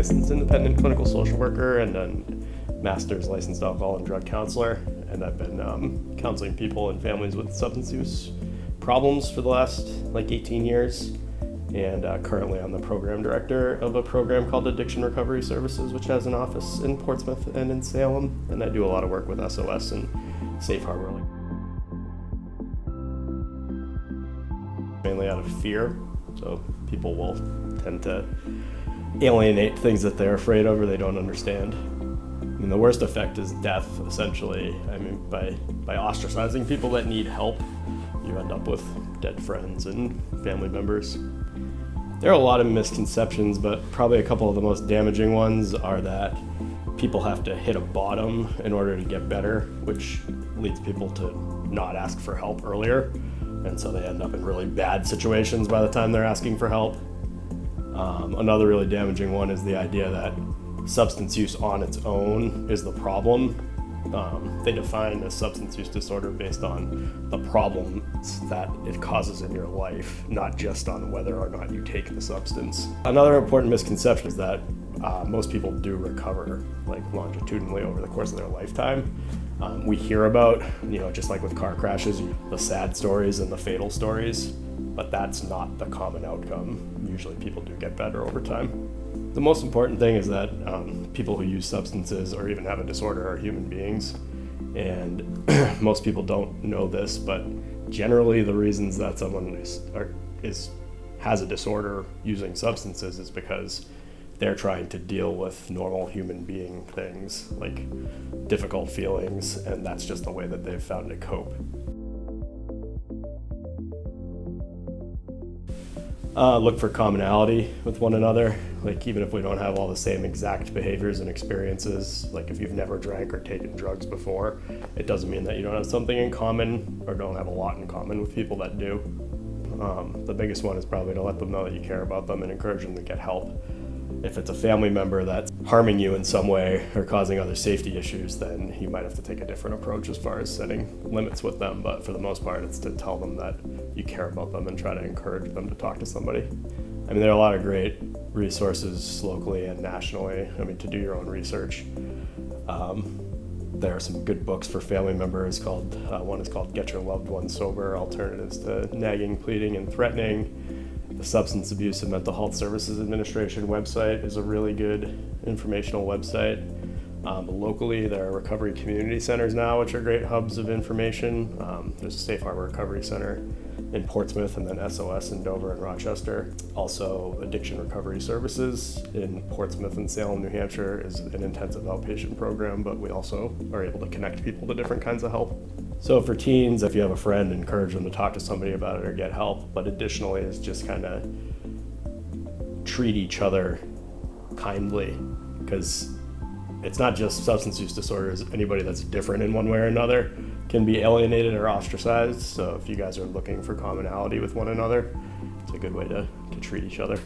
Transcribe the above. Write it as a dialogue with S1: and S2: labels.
S1: licensed independent clinical social worker and a master's licensed alcohol and drug counselor. And I've been counseling people and families with substance use problems for the last 18 years. And currently I'm the program director of a program called Addiction Recovery Services, which has an office in Portsmouth and in Salem. And I do a lot of work with SOS and Safe Harbor. Mainly out of fear. So people will tend to alienate things that they're afraid of or they don't understand. I mean, the worst effect is death, essentially. I mean, by ostracizing people that need help, you end up with dead friends and family members. There are a lot of misconceptions, but probably a couple of the most damaging ones are that people have to hit a bottom in order to get better, which leads people to not ask for help earlier. And so they end up in really bad situations by the time they're asking for help. Another really damaging one is the idea that substance use on its own is the problem. They define a substance use disorder based on the problems that it causes in your life, not just on whether or not you take the substance. Another important misconception is that most people do recover longitudinally over the course of their lifetime. We hear about, just like with car crashes, the sad stories and the fatal stories, but that's not the common outcome. Usually people do get better over time. The most important thing is that people who use substances or even have a disorder are human beings. And most people don't know this, but generally the reasons that someone has a disorder using substances is because they're trying to deal with normal human being things, like difficult feelings, and that's just the way that they've found to cope. Look for commonality with one another. Even if we don't have all the same exact behaviors and experiences, if you've never drank or taken drugs before, it doesn't mean that you don't have something in common or don't have a lot in common with people that do. The biggest one is probably to let them know that you care about them and encourage them to get help. If it's a family member that's harming you in some way or causing other safety issues, then you might have to take a different approach as far as setting limits with them. But for the most part, it's to tell them that you care about them and try to encourage them to talk to somebody. I mean, there are a lot of great resources locally and nationally, to do your own research. There are some good books for family members one is called Get Your Loved One Sober, Alternatives to Nagging, Pleading, and Threatening. The Substance Abuse and Mental Health Services Administration website is a really good informational website. Locally, there are recovery community centers now, which are great hubs of information. There's a Safe Harbor Recovery Center in Portsmouth, and then SOS in Dover and Rochester. Also, Addiction Recovery Services in Portsmouth and Salem, New Hampshire is an intensive outpatient program, but we also are able to connect people to different kinds of help. So for teens, if you have a friend, encourage them to talk to somebody about it or get help. But additionally is just kind of treat each other kindly, because it's not just substance use disorders. Anybody that's different in one way or another can be alienated or ostracized. So if you guys are looking for commonality with one another, it's a good way to treat each other.